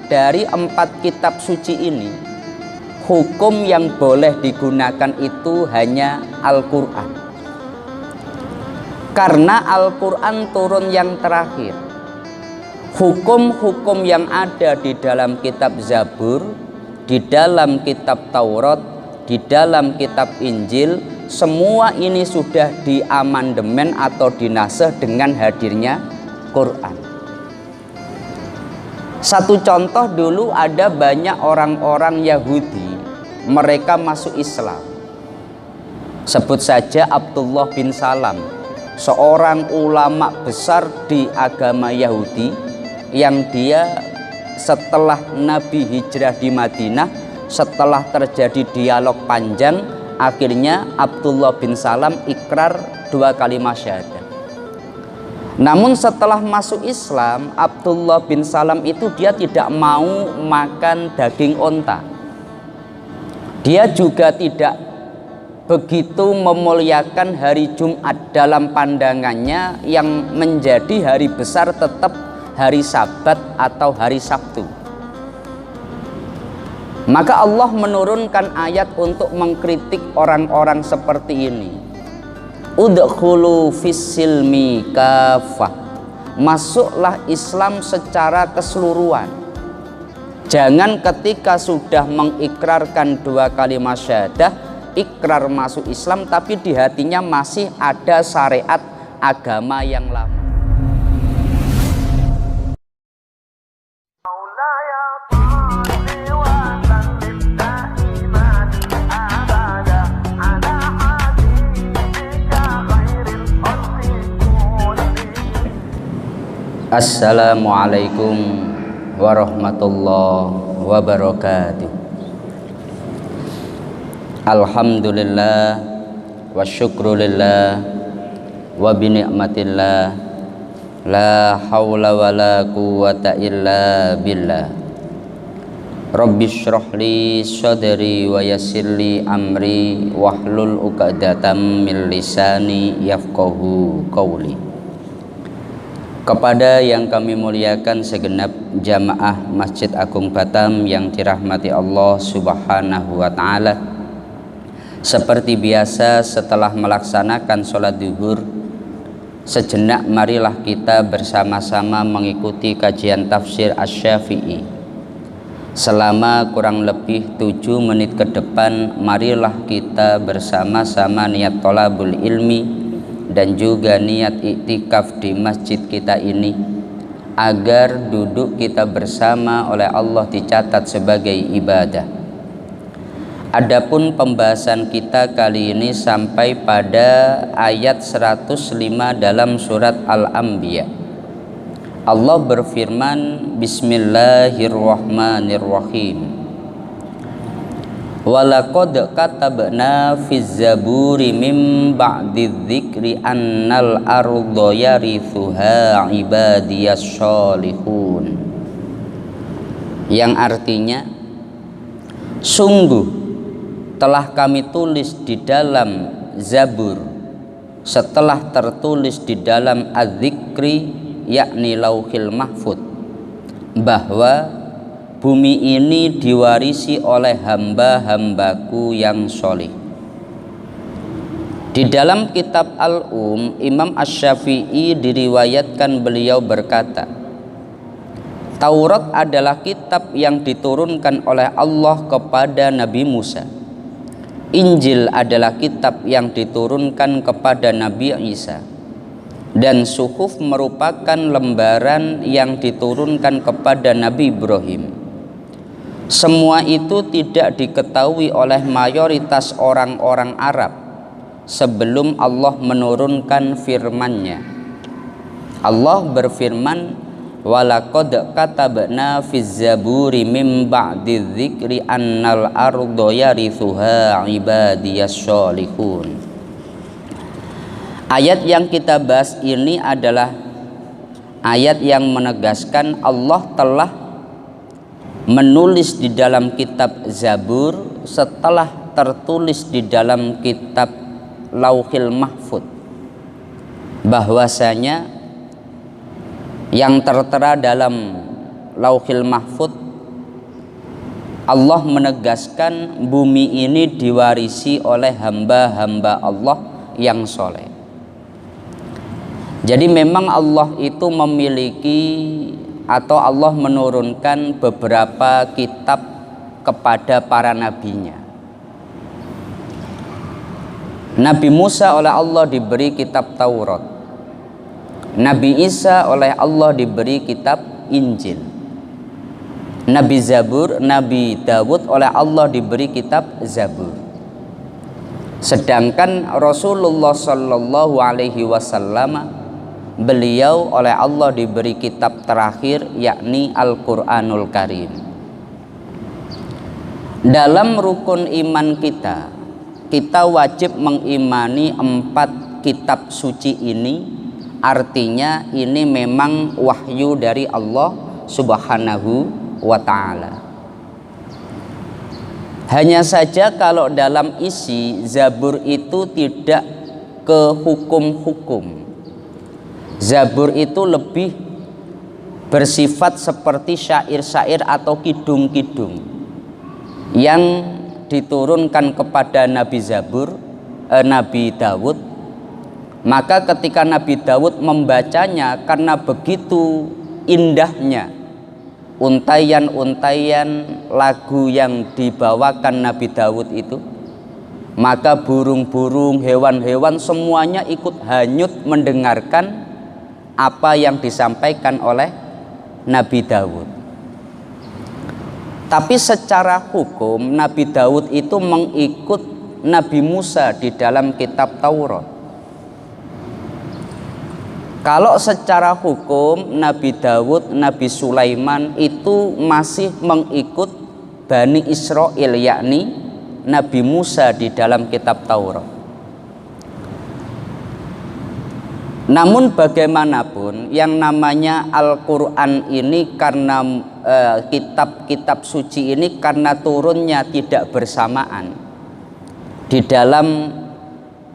dari 4 kitab suci ini, hukum yang boleh digunakan itu hanya Al-Quran. Karena Al-Quran turun yang terakhir. Hukum-hukum yang ada di dalam kitab Zabur, di dalam kitab Taurat, di dalam kitab Injil, semua ini sudah diamandemen atau dinasah dengan hadirnya Quran. Satu contoh, dulu ada banyak orang-orang Yahudi, mereka masuk Islam. Sebut saja Abdullah bin Salam, seorang ulama besar di agama Yahudi, yang dia setelah Nabi hijrah di Madinah, setelah terjadi dialog panjang, akhirnya Abdullah bin Salam ikrar 2 kalimat syahadat. Namun setelah masuk Islam, Abdullah bin Salam itu dia tidak mau makan daging onta. Dia juga tidak begitu memuliakan hari Jumat. Dalam pandangannya yang menjadi hari besar tetap hari Sabat atau hari Sabtu. Maka Allah menurunkan ayat untuk mengkritik orang-orang seperti ini. Udkhulu fis-silmi kafah. Masuklah Islam secara keseluruhan. Jangan ketika sudah mengikrarkan 2 kalimat syahadah, ikrar masuk Islam, tapi di hatinya masih ada syariat agama yang lama. Assalamualaikum warahmatullahi wabarakatuh. Alhamdulillah wa syukrulillah wa binikmatillah, la hawla wa la quwata illa billah. Rabbi syrah li sadri wa yassir li amri wahlul 'uqdatam min lisani yafqahu qawli. Kepada yang kami muliakan segenap jamaah Masjid Agung Batam yang dirahmati Allah Subhanahu wa Ta'ala, seperti biasa setelah melaksanakan sholat zuhur, sejenak marilah kita bersama-sama mengikuti kajian tafsir Asy-Syafi'i. Selama kurang lebih 7 menit ke depan, marilah kita bersama-sama niat thalabul ilmi dan juga niat iktikaf di masjid kita ini, agar duduk kita bersama oleh Allah dicatat sebagai ibadah. Adapun pembahasan kita kali ini sampai pada ayat 105 dalam surat Al-Anbiya. Allah berfirman, Bismillahirrahmanirrahim. Walaqad katabna fiz zaburi mim ba'di dzikri annal arda yarithuha ibadiyas sholihun. Yang artinya, sungguh telah kami tulis di dalam Zabur setelah tertulis di dalam Az-Zikri, yakni Lauhil Mahfud, bahwa bumi ini diwarisi oleh hamba-hambaku yang solih. Di dalam kitab Imam Asy-Syafi'i diriwayatkan beliau berkata, Taurat adalah kitab yang diturunkan oleh Allah kepada Nabi Musa. Injil adalah kitab yang diturunkan kepada Nabi Isa. Dan Suhuf merupakan lembaran yang diturunkan kepada Nabi Ibrahim. Semua itu tidak diketahui oleh mayoritas orang-orang Arab sebelum Allah menurunkan firman-Nya. Allah berfirman, walaqad katabna fiz zaburi mim ba'di dzikri annal arda yarithuha ibadiyas sholihun. Ayat yang kita bahas ini adalah ayat yang menegaskan Allah telah menulis di dalam kitab Zabur setelah tertulis di dalam kitab Lauhil Mahfud, bahwasanya yang tertera dalam Lauhil Mahfud Allah menegaskan bumi ini diwarisi oleh hamba-hamba Allah yang soleh. Jadi memang Allah itu memiliki atau Allah menurunkan beberapa kitab kepada para nabinya. Nabi Musa oleh Allah diberi kitab Taurat. Nabi Isa oleh Allah diberi kitab Injil. Nabi Dawud oleh Allah diberi kitab Zabur. Sedangkan Rasulullah Shallallahu Alaihi Wasallam beliau oleh Allah diberi kitab terakhir, yakni Al-Quranul Karim. Dalam rukun iman kita wajib mengimani 4 kitab suci ini. Artinya ini memang wahyu dari Allah Subhanahu wa ta'ala. Hanya saja kalau dalam isi Zabur itu tidak ke hukum-hukum. Zabur itu lebih bersifat seperti syair-syair atau kidung-kidung yang diturunkan kepada Nabi Dawud. Maka ketika Nabi Dawud membacanya, karena begitu indahnya untaian-untaian lagu yang dibawakan Nabi Dawud itu, maka burung-burung, hewan-hewan semuanya ikut hanyut mendengarkan apa yang disampaikan oleh Nabi Dawud. Tapi secara hukum Nabi Dawud itu mengikut Nabi Musa di dalam kitab Taurat. Kalau secara hukum Nabi Dawud, Nabi Sulaiman itu masih mengikut Bani Israel, yakni Nabi Musa di dalam kitab Taurat. Namun bagaimanapun yang namanya Al-Quran ini karena kitab-kitab suci ini karena turunnya tidak bersamaan. Di dalam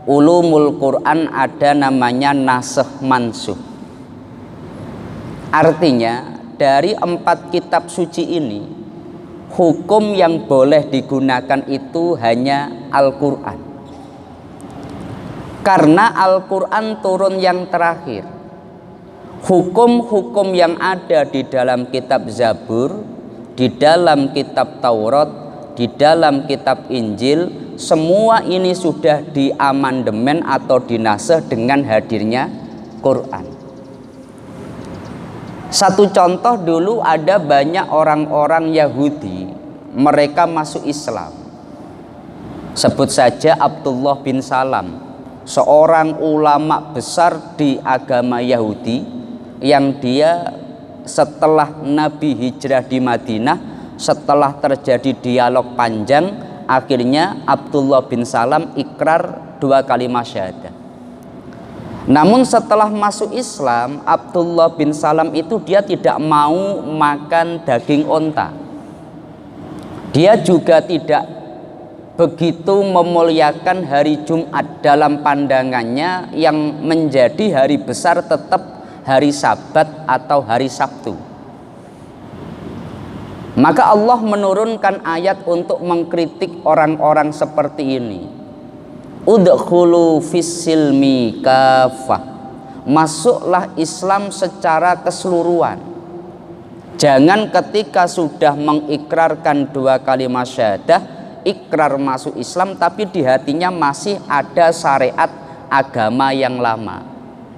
ulumul Quran ada namanya nasikh mansuh. Artinya dari 4 kitab suci ini hukum yang boleh digunakan itu hanya Al-Quran. Karena Al-Quran turun yang terakhir. Hukum-hukum yang ada di dalam kitab Zabur, di dalam kitab Taurat, di dalam kitab Injil, semua ini sudah diamandemen atau dinasih dengan hadirnya Quran. Satu contoh, dulu ada banyak orang-orang Yahudi, mereka masuk Islam. Sebut saja Abdullah bin Salam, seorang ulama besar di agama Yahudi, yang dia setelah Nabi hijrah di Madinah, setelah terjadi dialog panjang, akhirnya Abdullah bin Salam ikrar 2 kalimat syahadat. Namun setelah masuk Islam, Abdullah bin Salam itu dia tidak mau makan daging onta. Dia juga tidak begitu memuliakan hari Jumat. Dalam pandangannya yang menjadi hari besar tetap hari Sabat atau hari Sabtu. Maka Allah menurunkan ayat untuk mengkritik orang-orang seperti ini. Udkhulu fis-silmi kafah. Masuklah Islam secara keseluruhan. Jangan ketika sudah mengikrarkan 2 kalimat syahadah, ikrar masuk Islam, tapi di hatinya masih ada syariat agama yang lama.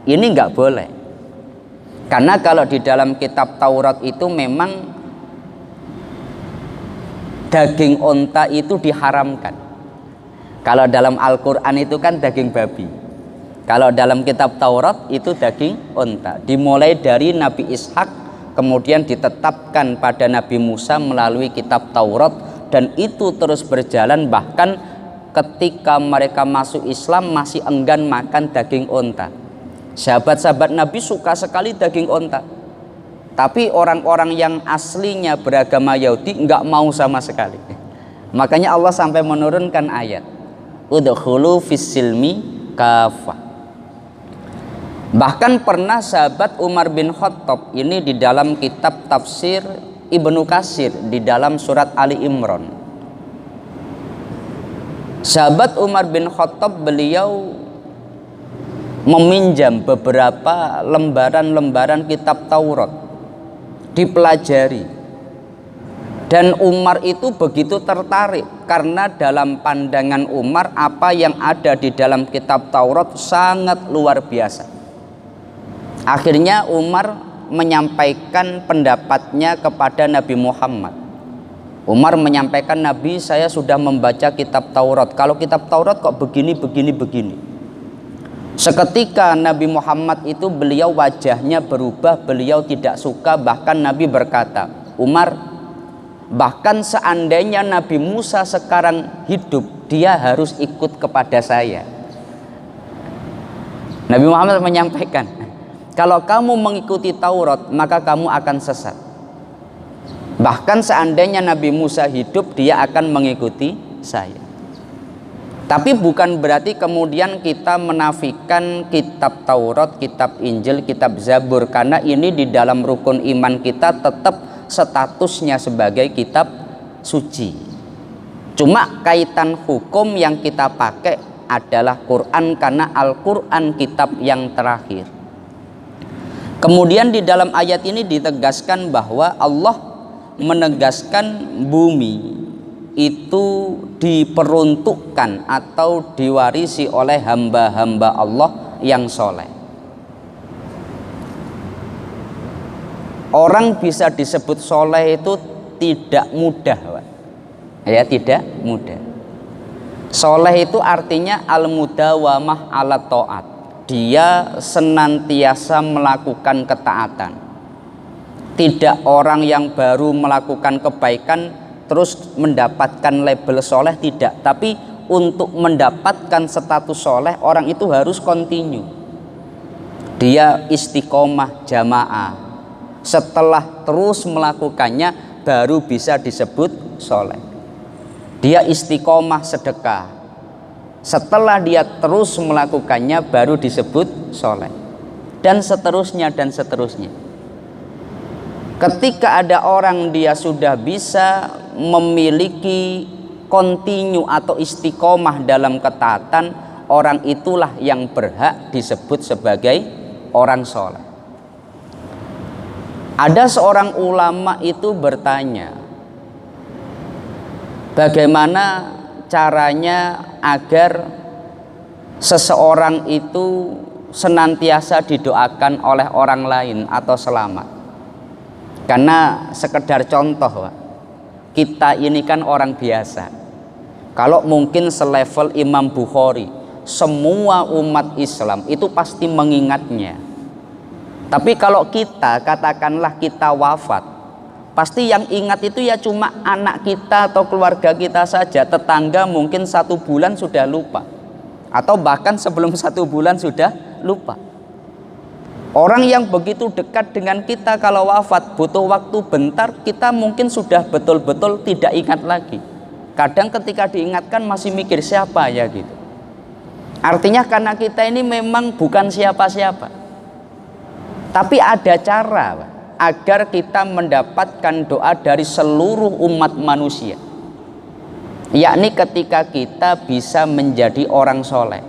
Ini nggak boleh. Karena kalau di dalam kitab Taurat itu memang daging onta itu diharamkan. Kalau dalam Al-Quran itu kan daging babi. Kalau dalam kitab Taurat itu daging onta. Dimulai dari Nabi Ishak, kemudian ditetapkan pada Nabi Musa melalui kitab Taurat, dan itu terus berjalan. Bahkan ketika mereka masuk Islam masih enggan makan daging onta. Sahabat-sahabat Nabi suka sekali daging onta. Tapi orang-orang yang aslinya beragama Yahudi enggak mau sama sekali. Makanya Allah sampai menurunkan ayat udkhulu fis-silmi kafah. Bahkan pernah sahabat Umar bin Khattab ini di dalam kitab tafsir Ibnu Katsir di dalam surat Ali Imran. Sahabat Umar bin Khattab, beliau meminjam beberapa lembaran-lembaran kitab Taurat dipelajari, dan Umar itu begitu tertarik karena dalam pandangan Umar apa yang ada di dalam kitab Taurat sangat luar biasa. Akhirnya Umar menyampaikan pendapatnya kepada Nabi Muhammad. Umar menyampaikan, Nabi, saya sudah membaca kitab Taurat. Kalau kitab Taurat kok begini. Seketika Nabi Muhammad itu beliau wajahnya berubah, beliau tidak suka. Bahkan Nabi berkata, Umar, bahkan seandainya Nabi Musa sekarang hidup, dia harus ikut kepada saya. Nabi Muhammad menyampaikan, kalau kamu mengikuti Taurat maka kamu akan sesat. Bahkan seandainya Nabi Musa hidup, dia akan mengikuti saya. Tapi bukan berarti kemudian kita menafikan kitab Taurat, kitab Injil, kitab Zabur, karena ini di dalam rukun iman kita tetap statusnya sebagai kitab suci. Cuma kaitan hukum yang kita pakai adalah Quran, karena Al-Quran kitab yang terakhir. Kemudian di dalam ayat ini ditegaskan bahwa Allah menegaskan bumi itu diperuntukkan atau diwarisi oleh hamba-hamba Allah yang soleh. Orang bisa disebut soleh itu tidak mudah, Pak. Ya, tidak mudah. Soleh itu artinya al-mudawamah ala ta'at. Dia senantiasa melakukan ketaatan. Tidak orang yang baru melakukan kebaikan terus mendapatkan label soleh, tidak. Tapi untuk mendapatkan status soleh, orang itu harus continue. Dia istiqomah jamaah. Setelah terus melakukannya baru bisa disebut soleh. Dia istiqomah sedekah. Setelah dia terus melakukannya baru disebut soleh. Dan seterusnya dan seterusnya. Ketika ada orang dia sudah bisa memiliki kontinu atau istiqomah dalam ketaatan, orang itulah yang berhak disebut sebagai orang soleh. Ada seorang ulama itu bertanya, bagaimana caranya agar seseorang itu senantiasa didoakan oleh orang lain atau selamat? Karena sekedar contoh, Pak, kita ini kan orang biasa. Kalau mungkin selevel Imam Bukhari, semua umat Islam itu pasti mengingatnya. Tapi kalau kita, katakanlah kita wafat, pasti yang ingat itu ya cuma anak kita atau keluarga kita saja. Tetangga mungkin 1 bulan sudah lupa, atau bahkan sebelum 1 bulan sudah lupa. Orang yang begitu dekat dengan kita kalau wafat butuh waktu bentar, kita mungkin sudah betul-betul tidak ingat lagi. Kadang ketika diingatkan masih mikir siapa ya gitu. Artinya karena kita ini memang bukan siapa-siapa. Tapi ada cara, Pak, agar kita mendapatkan doa dari seluruh umat manusia. Yakni ketika kita bisa menjadi orang soleh.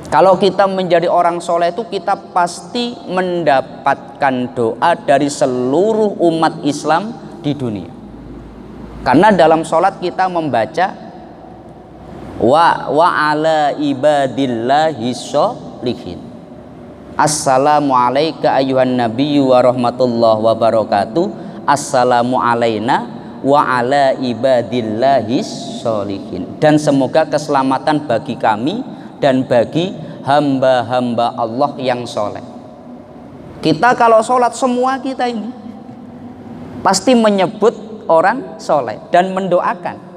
Kalau kita menjadi orang soleh itu kita pasti mendapatkan doa dari seluruh umat Islam di dunia. Karena dalam sholat kita membaca wa ala ibadillahi sholihin. Assalamu alayka ayuhan nabiyyu wa rahmatullahi wa barakatuh. Assalamu alayna wa ala ibadillahi sholihin. Dan semoga keselamatan bagi kami dan bagi hamba-hamba Allah yang soleh. Kita kalau sholat semua kita ini pasti menyebut orang soleh dan mendoakan.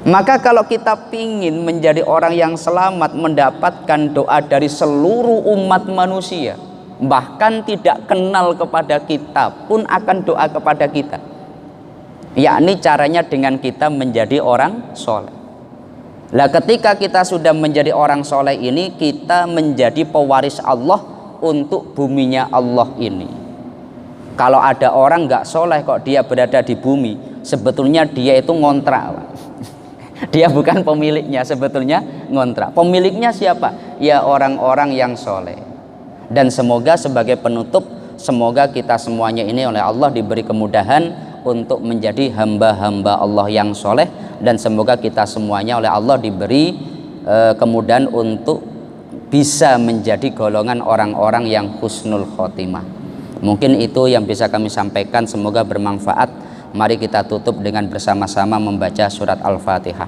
Maka kalau kita ingin menjadi orang yang selamat, mendapatkan doa dari seluruh umat manusia, bahkan tidak kenal kepada kita pun akan doa kepada kita. Yakni caranya dengan kita menjadi orang soleh. Lah ketika kita sudah menjadi orang soleh ini, kita menjadi pewaris Allah untuk buminya Allah ini. Kalau ada orang nggak soleh kok dia berada di bumi, sebetulnya dia itu ngontrak, Pak. Dia bukan pemiliknya, sebetulnya ngontrak. Pemiliknya siapa? Ya orang-orang yang soleh. Dan semoga sebagai penutup, semoga kita semuanya ini oleh Allah diberi kemudahan untuk menjadi hamba-hamba Allah yang soleh, dan semoga kita semuanya oleh Allah diberi kemudahan untuk bisa menjadi golongan orang-orang yang husnul khotimah. Mungkin itu yang bisa kami sampaikan, semoga bermanfaat. Mari kita tutup dengan bersama-sama membaca surat Al-Fatihah.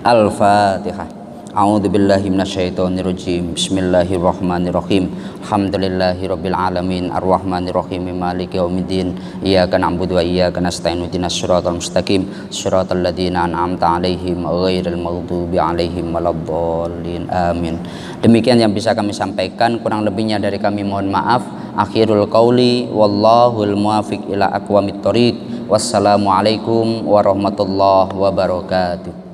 Al-Fatihah. A'udzubillahi minasyaitonirrajim. Bismillahirrahmanirrahim. Alhamdulillahirabbil alamin arrahmanirrahim maliki yaumiddin. Iyyaka na'budu wa iyyaka nasta'in ihdinas siratal mustaqim siratal ladzina an'amta 'alaihim ghairil maghdubi 'alaihim waladdallin. Amin. Demikian yang bisa kami sampaikan, kurang lebihnya dari kami mohon maaf. Akhirul qauli wallahul muwaffiq ila aqwamit thoriq. Wassalamualaikum warahmatullahi wabarakatuh.